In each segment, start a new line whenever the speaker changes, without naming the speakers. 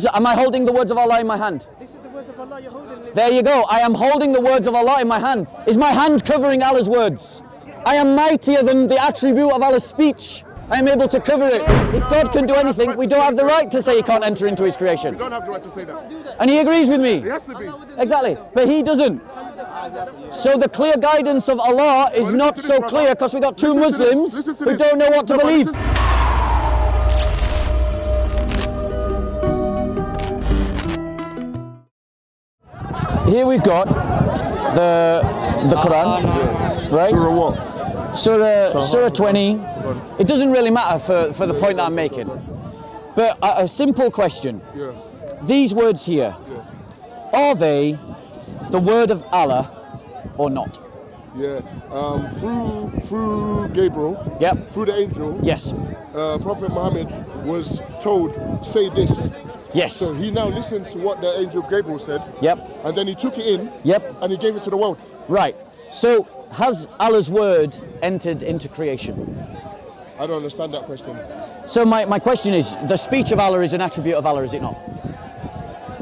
Am I holding the words of Allah in my hand?
This is the words of Allah you're holding.
There you go. I am holding the words of Allah in my hand. Is my hand covering Allah's words? I am mightier than the attribute of Allah's speech. I am able to cover it. If God can do anything, we don't have the right to say He can't enter into His creation.
We don't have the right to say that.
And He agrees with me.
It has to be.
Exactly. But He doesn't. So the clear guidance of Allah is not so clear because we got two Muslims who don't know what to believe. Here we've got the Qur'an, right?
Surah what?
Surah 20. It doesn't really matter for the point that I'm making. But a simple question.
Yeah.
These words here, are they the word of Allah or not?
Yeah. Through Gabriel.
Yep.
Through the angel.
Yes.
Prophet Muhammad was told, say this.
Yes.
So he now listened to what the angel Gabriel said.
Yep.
And then he took it in.
Yep.
And he gave it to the world.
Right. So has Allah's word entered into creation?
I don't understand that question.
So my question is, the speech of Allah is an attribute of Allah, is it not?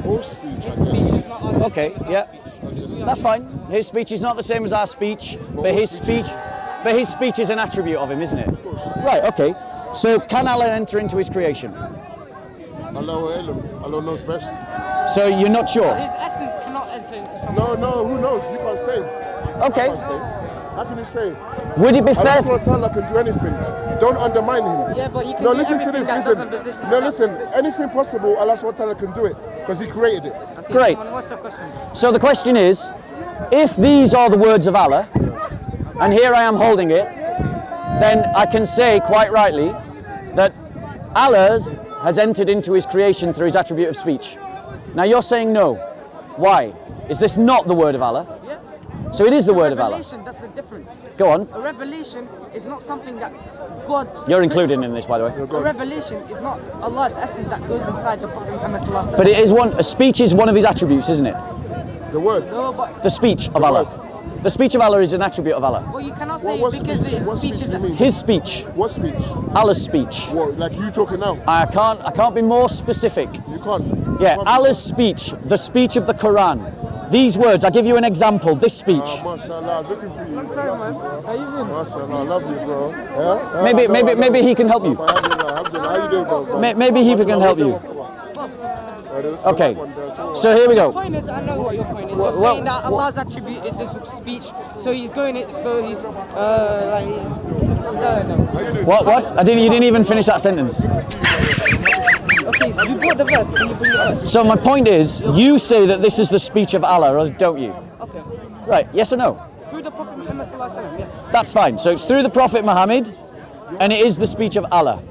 All speech.
His speech is not our
Okay, yeah. That's fine. His speech is not the same as our speech, but his speech is an attribute of Him, isn't it? Right, okay. So can Allah enter into His creation?
Allah knows best.
So you're not sure?
His essence cannot enter into something.
No, who knows? You can't say.
Okay.
You can't say. How can you say?
Would it be fair?
Allah SWT can do anything. Don't undermine Him.
Yeah, but He can
No,
do
listen to
everything
this.
that
Listen.
doesn't position.
No, listen. Anything possible, Allah SWT can do it because He created it.
Okay,
Great.
What's your question?
So the question is, if these are the words of Allah, and here I am holding it, then I can say quite rightly that Allah has entered into His creation through His attribute of speech. Now you're saying no. Why? Is this not the word of Allah?
Yeah.
So it is the word of Allah.
Revelation, that's the difference.
Go on.
A revelation is not something that God...
You're included in this, by the way.
A revelation is not Allah's essence that goes inside the Prophet Muhammad sallallahu alaihi wasallam.
But it is one. A speech is one of His attributes, isn't it?
The word.
No, but...
The speech of Allah. The speech of Allah is an attribute of Allah.
Well, you cannot say
What
because
speech?
his
What
speech
speech
is...
do you mean?
His speech.
What speech?
Allah's speech.
What? Like you talking now?
I can't be more specific.
You can't.
Yeah,
You can't.
Allah's speech, the speech of the Qur'an. These words, I'll give you an example, this speech.
MashaAllah, looking for you.
Long time, man. How you been?
MashaAllah, I love you, bro. Yeah?
Maybe he can help you.
Alhamdulillah. How you doing, bro?
Maybe he can help you. Okay, so here we
The
go.
point is, I know what your point is.
Well,
You're saying that Allah's attribute is His speech, so He's going it, so He's, no.
What? You didn't even finish that sentence.
Okay, you brought the verse, can you bring the verse?
So my point is, you say that this is the speech of Allah, or don't you?
Okay.
Right, yes or no?
Through the Prophet Muhammad sallallahu alaihi wasallam, yes.
That's fine. So it's through the Prophet Muhammad, and it is the speech of Allah.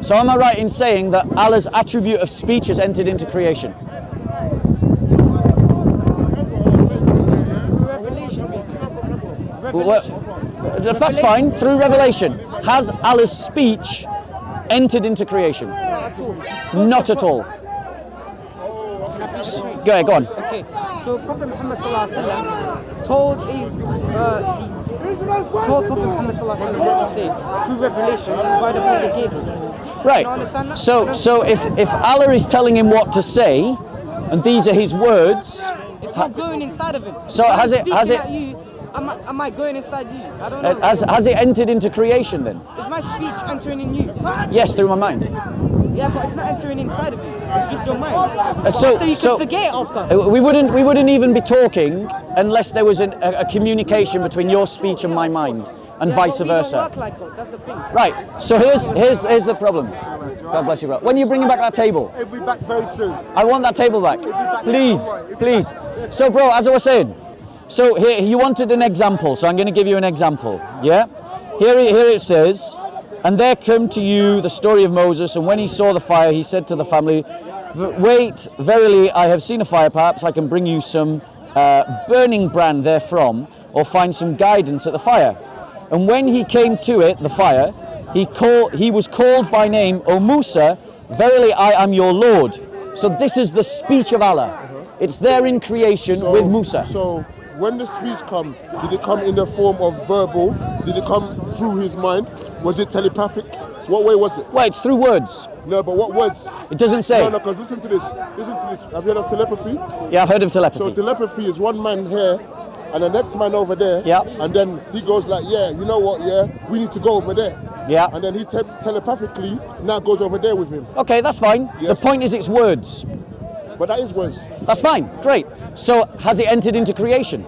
So am I right in saying that Allah's attribute of speech has entered into creation?
Through revelation, maybe. Revelation.
That's fine, through revelation. Has Allah's speech entered into creation?
Not at all.
Not at all. Go ahead, go on.
Okay, so Prophet Muhammad sallallahu alaihi wasallam told Prophet Muhammad sallallahu alaihi wasallam what to say through revelation by the Prophet Gabriel.
Right.
You understand that?
So if Allah is telling him what to say, and these are His words,
It's not going inside of him.
So
When
has
I'm
it-
speaking
has it-
at you, am I going inside you? I don't know.
has it entered into creation then?
Is my speech entering in you?
Yes, through my mind.
Yeah, but it's not entering inside of you. It's just your mind. But
so-
after you
so-
can forget it after.
We wouldn't even be talking unless there was a communication between your speech and my mind, and
Yeah,
vice
but we don't
versa.
work like God. That's the thing.
Right. So here's the problem. God bless you, bro. When are you bringing back that table?
It'll be back very soon.
I want that table back. Please. So, bro, as I was saying, so here you wanted an example, so I'm going to give you an example. Yeah. Here it says, and there come to you the story of Moses, and when he saw the fire, he said to the family, "Wait, verily, I have seen a fire. Perhaps I can bring you some burning brand therefrom, or find some guidance at the fire." And when he came to it, the fire, he was called by name, "O Musa, verily I am your Lord." So this is the speech of Allah. It's there in creation with Musa.
So when the speech come, did it come in the form of verbal? Did it come through his mind? Was it telepathic? What way was it?
Well, it's through words.
No, but what words?
It doesn't say.
No, because listen to this. Listen to this. Have you heard of telepathy?
Yeah, I've heard of telepathy.
So telepathy is one man here and the next man over there.
Yeah.
And then he goes like, yeah, you know what, yeah, we need to go over there.
Yeah.
And then he telepathically now goes over there with him.
Okay, that's fine.
Yes.
The point is it's words.
But that is words.
That's fine, great. So has it entered into creation?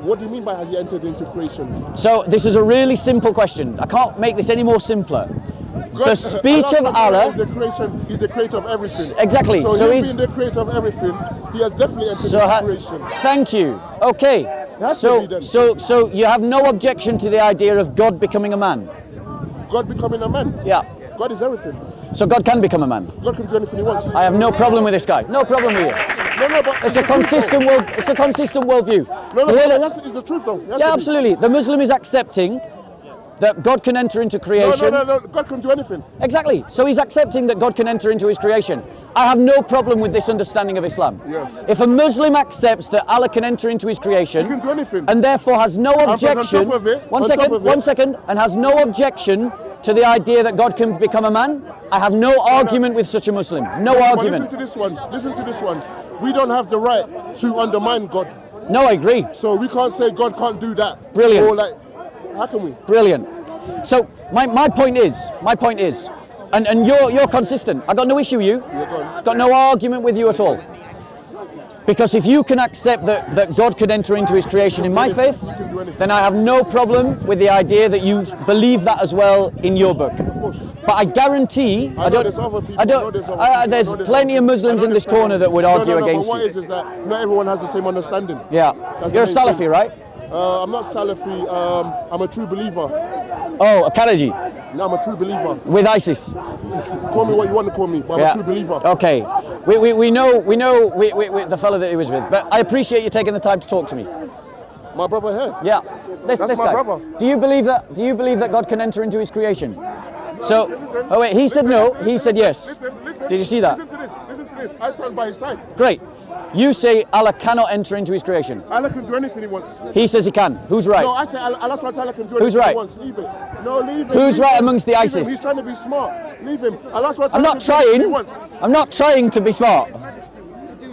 What do you mean by has he entered into creation?
So this is a really simple question. I can't make this any more simpler. The speech of Allah...
He's the creator of everything.
Exactly.
So
he's
being the creator of everything, he has definitely entered into creation.
Thank you. Okay. So you have no objection to the idea of God becoming a man?
God becoming a man?
Yeah.
God is everything.
So God can become a man?
God can do anything he wants.
I have no problem with this guy. No problem with you.
No, but
it's a consistent worldview.
No, it's the truth though.
Yeah, absolutely. The Muslim is accepting that God can enter into creation.
No. God can do anything.
Exactly. So he's accepting that God can enter into his creation. I have no problem with this understanding of Islam.
Yes.
If a Muslim accepts that Allah can enter into his creation,
he can do anything,
and therefore has no objection, one second, and has no objection to the idea that God can become a man, I have no argument with such a Muslim. No argument.
Listen to this one. We don't have the right to undermine God.
No, I agree.
So we can't say God can't do that.
Brilliant.
Or like, how can we?
Brilliant. So my point is, and you're consistent. I got no issue with you. Got no argument with you at all. Because if you can accept that God could enter into his creation in my faith, then I have no problem with the idea that you believe that as well in your book. But I guarantee, there's plenty of Muslims in this corner that would argue against
but what
you.
is that not everyone has the same understanding.
Yeah. You're a Salafi, right?
I'm not Salafi, I'm a true believer.
Oh, a Karaji?
No, I'm a true believer.
With ISIS?
Call me what you want to call me, but I'm a true believer.
Okay. We know the fellow that he was with, but I appreciate you taking the time to talk to me.
My brother here?
Yeah. This
my
guy.
brother.
Do you believe that God can enter into his creation? So, oh wait, he said no, he said yes.
Listen,
did you see that?
Listen to this. I stand by his side.
Great. You say Allah cannot enter into his creation.
Allah can do anything he wants.
He says he can. Who's right?
No, I say Allah can do
Who's
anything
right?
he wants. Leave it. No, leave him.
Who's right amongst the ISIS?
He's trying to be smart. Leave him. Allah
I'm not trying. I'm not trying to be smart.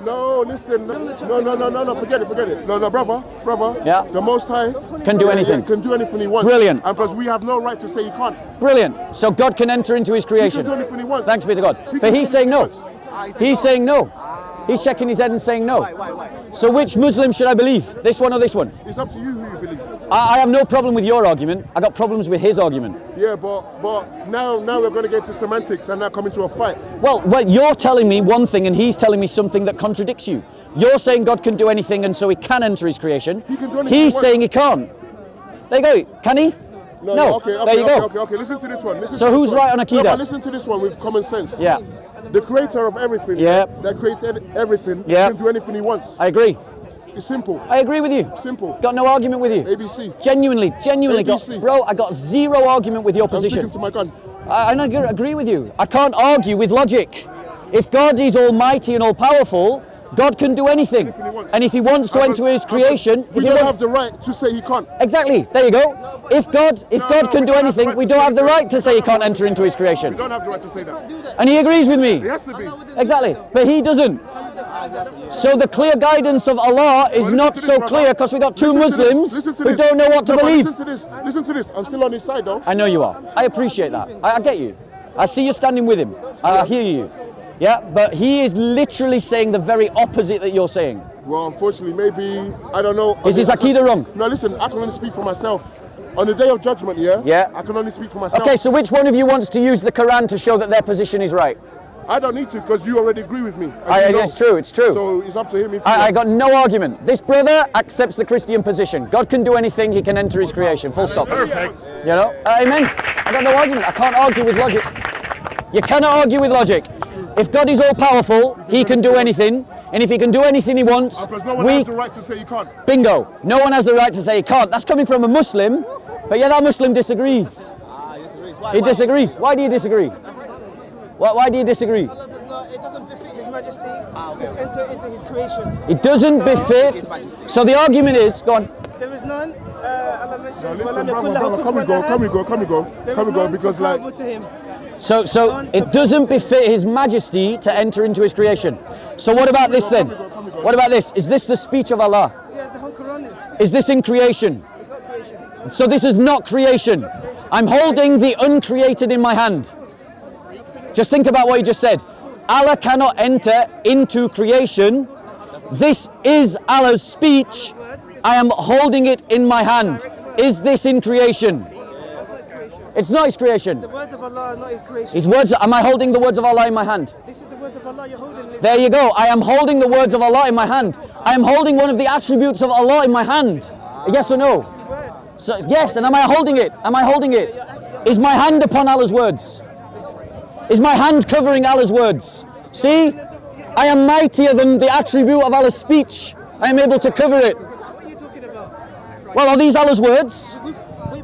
No, listen. No. Forget it. No, brother.
Yeah.
The Most High
can do anything.
Can do anything he wants.
Brilliant.
And plus, we have no right to say he can't.
Brilliant. So God can enter into his creation.
He can do anything he wants.
Thanks be to God. But he's saying no. He's saying no. He's shaking his head and saying no. So which Muslim should I believe? This one or this one?
It's up to you who you believe.
I have no problem with your argument. I got problems with his argument.
Yeah, but now we're going to get into semantics and now come into a fight.
Well, you're telling me one thing and he's telling me something that contradicts you. You're saying God can do anything and so he can enter his creation.
He can do anything
he's saying he can't. There you go. Can he? No.
Okay,
there you go.
Okay. Listen to this one.
So who's right on Akida?
No, but listen to this one with common sense.
Yeah.
The creator of everything, that created everything, can do anything he wants.
I agree.
It's simple.
I agree with you.
Simple.
Got no argument with you.
ABC.
Genuinely.
ABC.
Bro, I got zero argument with your position.
I'm sticking to my gun.
I agree with you. I can't argue with logic. If God is almighty and all-powerful, God can do anything. And if he wants to enter his creation...
We don't have the right to say he can't.
Exactly. There you go. If God can do anything, we don't have the right to say he can't enter into his creation.
We don't have the right to say that.
And he agrees with me.
He has to be.
Exactly. But he doesn't. So the clear guidance of Allah is not so clear because we got two Muslims who don't know what to believe.
Listen to this. I'm still on his side though.
I know you are. I appreciate that. I get you. I see you standing with him. I hear you. Yeah, but he is literally saying the very opposite that you're saying.
Well, unfortunately, maybe, I don't know.
Is his Aqidah wrong?
No, listen, I can only speak for myself. On the day of judgment, I can only speak for myself.
Okay, so which one of you wants to use the Qur'an to show that their position is right?
I don't need to because you already agree with me.
It's true.
So it's up to him.
I got no argument. This brother accepts the Christian position. God can do anything, he can enter his creation. Full stop.
Perfect.
You know? Amen. I got no argument. I can't argue with logic. You cannot argue with logic. If God is all powerful, he can do anything. And if he can do anything he wants,
because no one has the right to say he can't.
Bingo. No one has the right to say he can't. That's coming from a Muslim, but that Muslim disagrees. He disagrees. Why do you disagree? Why do you disagree?
It doesn't befit His Majesty to enter into His creation.
It doesn't befit. So the argument is, go on.
There is none. Allah mentions,
Now listen, brother, come we go, because like...
to him.
So it doesn't befit his majesty to enter into his creation. So what about this then? What about this? Is this the speech of Allah?
Yeah, the whole Qur'an is.
Is this in creation?
It's not creation.
So this is not creation. I'm holding the uncreated in my hand. Just think about what you just said. Allah cannot enter into creation. This is Allah's speech. I am holding it in my hand. Is this in creation? It's not his creation.
The words of Allah are not his creation.
His words, am I holding the words of Allah in my hand?
This is the words of Allah you're holding.
There you go. I am holding the words of Allah in my hand. I am holding one of the attributes of Allah in my hand. Yes or no? So, yes, and am I holding it? Am I holding it? Is my hand upon Allah's words? Is my hand covering Allah's words? See? I am mightier than the attribute of Allah's speech. I am able to cover it.
What are you talking about?
Well, are these Allah's words?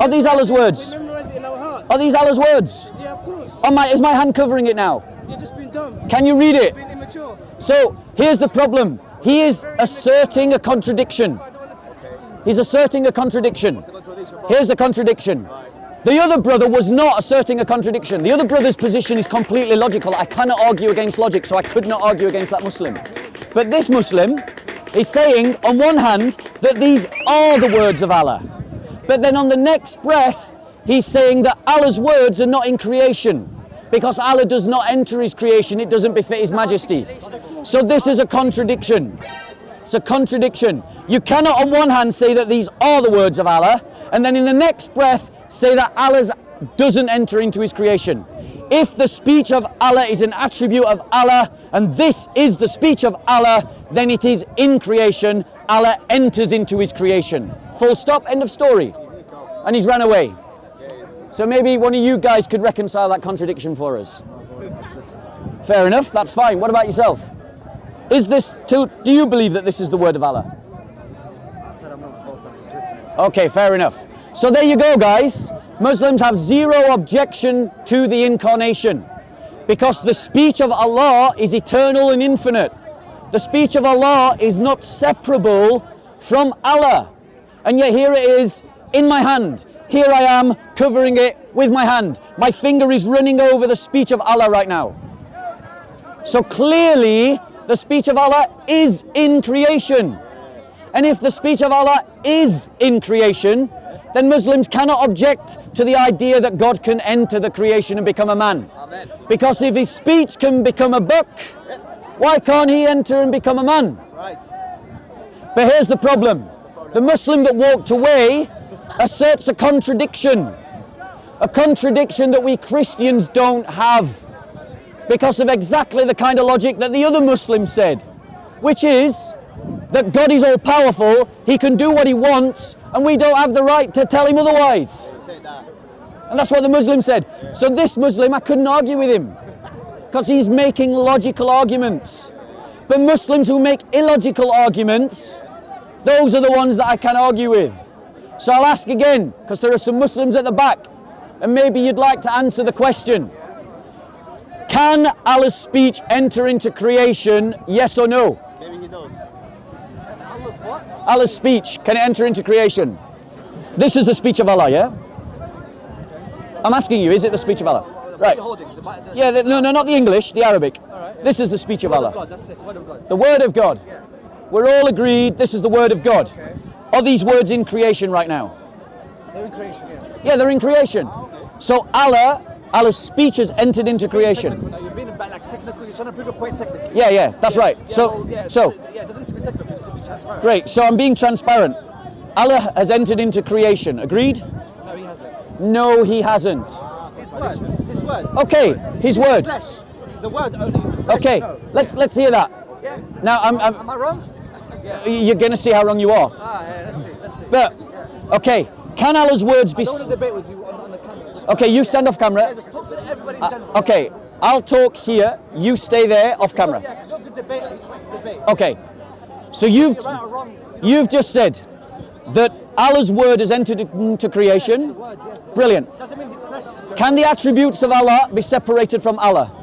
Are these Allah's words?
We memorize it in our hearts.
Are these Allah's words?
Yeah, of course.
Is my hand covering it now?
You're just being dumb.
Can you read it?
Being immature.
So here's the problem. He is asserting a contradiction. He's asserting a contradiction. Here's the contradiction. The other brother was not asserting a contradiction. The other brother's position is completely logical. I cannot argue against logic, so I could not argue against that Muslim. But this Muslim is saying, on one hand, that these are the words of Allah. But then on the next breath, he's saying that Allah's words are not in creation. Because Allah does not enter his creation, it doesn't befit his majesty. So this is a contradiction. It's a contradiction. You cannot on one hand say that these are the words of Allah, and then in the next breath say that Allah doesn't enter into his creation. If the speech of Allah is an attribute of Allah, and this is the speech of Allah, then it is in creation. Allah enters into his creation. Full stop, end of story. And he's ran away. So maybe one of you guys could reconcile that contradiction for us. Fair enough, that's fine. What about yourself? Do you believe that this is the word of Allah? Okay, fair enough. So there you go, guys. Muslims have zero objection to the Incarnation because the speech of Allah is eternal and infinite. The speech of Allah is not separable from Allah. And yet here it is in my hand. Here I am covering it with my hand. My finger is running over the speech of Allah right now. So clearly the speech of Allah is in creation. And if the speech of Allah is in creation, then Muslims cannot object to the idea that God can enter the creation and become a man. Amen. Because if his speech can become a book, why can't he enter and become a man? Right. But here's the problem. The Muslim that walked away asserts a contradiction that we Christians don't have, because of exactly the kind of logic that the other Muslim said, which is that God is all powerful, he can do what he wants, and we don't have the right to tell him otherwise. And that's what the Muslim said. So this Muslim, I couldn't argue with him because he's making logical arguments. But Muslims who make illogical arguments, those are the ones that I can argue with. So I'll ask again, because there are some Muslims at the back, and maybe you'd like to answer the question. Can Allah's speech enter into creation, yes or no?
Maybe he knows.
Allah's speech, can it enter into creation? This is the speech of Allah, yeah? I'm asking you, is it the speech of Allah? Right. Yeah, no, not the English, the Arabic. This is the speech of Allah. The word of God. We're all agreed this is the word of God. Are these words in creation right now?
They're in creation, yeah.
Yeah, they're in creation. So Allah's speech has entered into creation.
You're being like technical, you're trying to prove a point technically.
Yeah, that's right.
Yeah,
so,
it doesn't be technical, it should be transparent.
Great, so I'm being transparent. Allah has entered into creation, agreed?
No, he hasn't.
No, he hasn't.
His word.
Okay, his word.
Flesh. The word only. Flesh,
Okay,
no.
let's hear that.
Yeah.
Now,
Am I wrong?
you're going to see how wrong you are.
Yeah, let's see.
But, okay, can Allah's words be...
I don't want to debate with you on the camera.
Okay, you stand off camera.
Yeah, just talk to everybody in general.
Okay, I'll talk here, you stay there off camera.
Yeah, because you're a good debater, you just like to debate.
Okay, so
You're right or wrong.
you've just said that Allah's word has entered into creation. Brilliant.
Doesn't mean his flesh is going
Can the attributes of Allah be separated from Allah?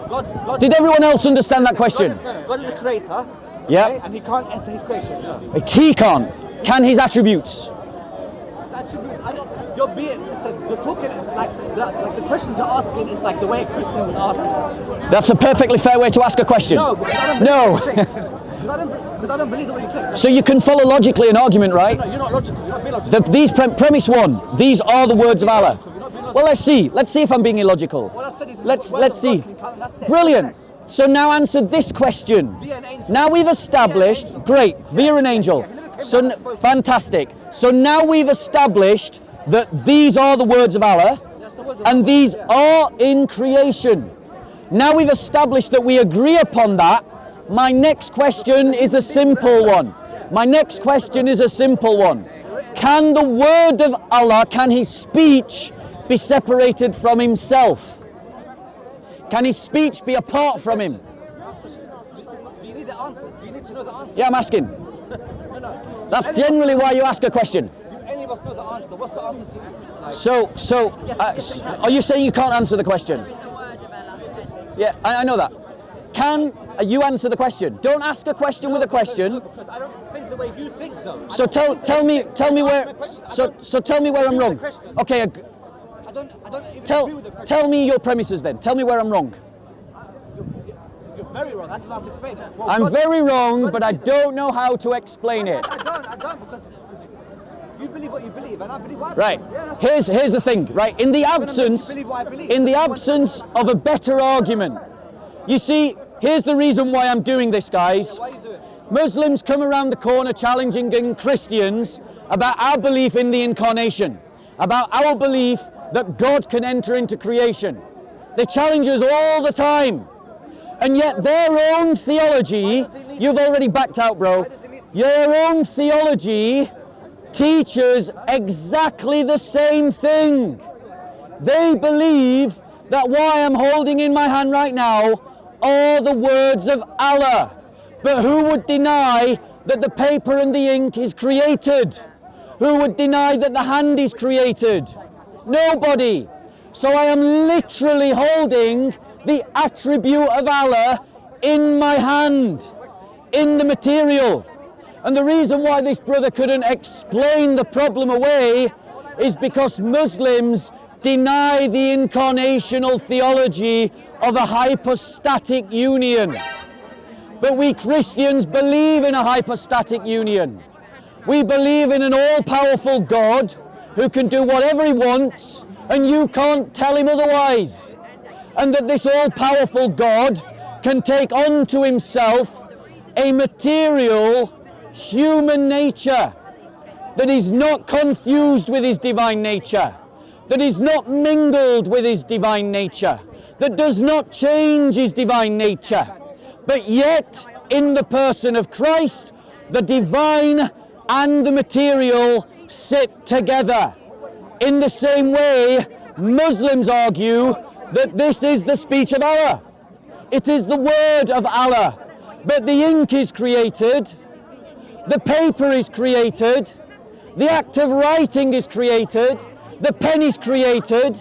God,
Did everyone else understand that question?
God is the creator.
Yeah.
Okay? And he can't enter his creation.
He can't. Can his attributes?
Attributes. You're being. Listen, you're talking like the questions you're asking is like the way a Christian would ask it.
That's a perfectly fair way to ask a question.
No, because I don't believe because I don't believe the way you think.
So you can follow logically an argument, right?
No, you're not logical. You're not being logical.
These premise one. These are the words of Allah. Well, let's see. Let's see if I'm being illogical.
What I said is
Let's see.
That's it.
Brilliant. So now answer this question.
Via an angel.
Now we've established, great, via an angel. So fantastic. So now we've established that these are the words of Allah, and these are in creation. Now we've established that we agree upon that. My next question is a simple one. Can the word of Allah, can his speech be separated from himself? Can his speech be apart from him?
Do you need the answer? Do you need to know the answer?
Yeah, I'm asking. That's generally why you ask a question.
Do any of us know the answer? What's the answer to you?
So, are you saying you can't answer the question? Yeah, I know that. Can you answer the question? Don't ask a question with a question.
Because I don't think the way you think, though.
So tell me where. So tell me where I'm wrong. Okay.
I don't even agree with the question.
Tell me your premises then. Tell me where I'm wrong.
You're very wrong. I don't know how to explain it. Well,
I'm very wrong, but I don't know how to explain it.
I don't because you believe what you believe, and I believe what I
Right.
believe. Yeah, that's
Here's the thing. Right. In the absence of a better argument, you see, here's the reason why I'm doing this, guys.
why you do it.
Muslims come around the corner challenging Christians about our belief in the Incarnation, about our belief that God can enter into creation. They challenge us all the time. And yet their own theology, you've already backed out, bro. Your own theology teaches exactly the same thing. They believe that what I'm holding in my hand right now are the words of Allah. But who would deny that the paper and the ink is created? Who would deny that the hand is created? Nobody. So I am literally holding the attribute of Allah in my hand, in the material. And the reason why this brother couldn't explain the problem away is because Muslims deny the incarnational theology of a hypostatic union. But we Christians believe in a hypostatic union. We believe in an all-powerful God who can do whatever he wants, and you can't tell him otherwise. And that this all-powerful God can take onto himself a material human nature that is not confused with his divine nature, that is not mingled with his divine nature, that does not change his divine nature. But yet, in the person of Christ, the divine and the material sit together. In the same way, Muslims argue that this is the speech of Allah. It is the word of Allah. But the ink is created, the paper is created, the act of writing is created, the pen is created,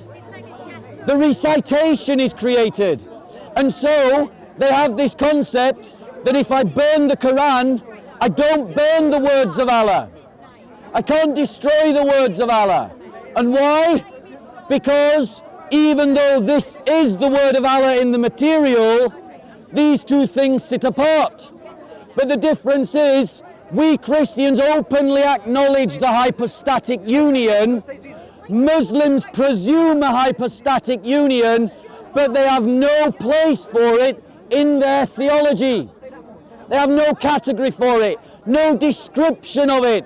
the recitation is created. And so they have this concept that if I burn the Qur'an, I don't burn the words of Allah. I can't destroy the words of Allah. And why? Because even though this is the word of Allah in the material, these two things sit apart. But the difference is, we Christians openly acknowledge the hypostatic union. Muslims presume a hypostatic union, but they have no place for it in their theology. They have no category for it, no description of it.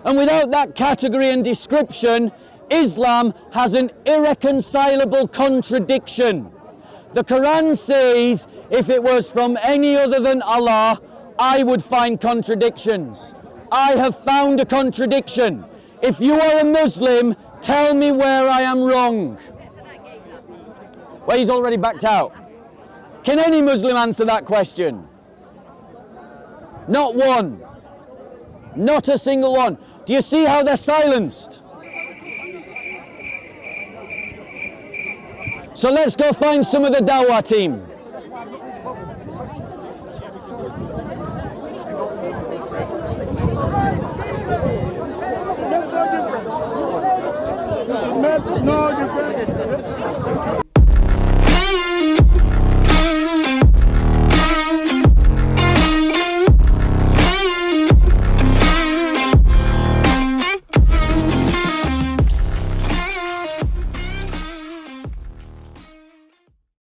And without that category and description, Islam has an irreconcilable contradiction. The Qur'an says, if it was from any other than Allah, I would find contradictions. I have found a contradiction. If you are a Muslim, tell me where I am wrong. Well, he's already backed out. Can any Muslim answer that question? Not one. Not a single one. Do you see how they're silenced? So let's go find some of the Dawah team.
No, you can't.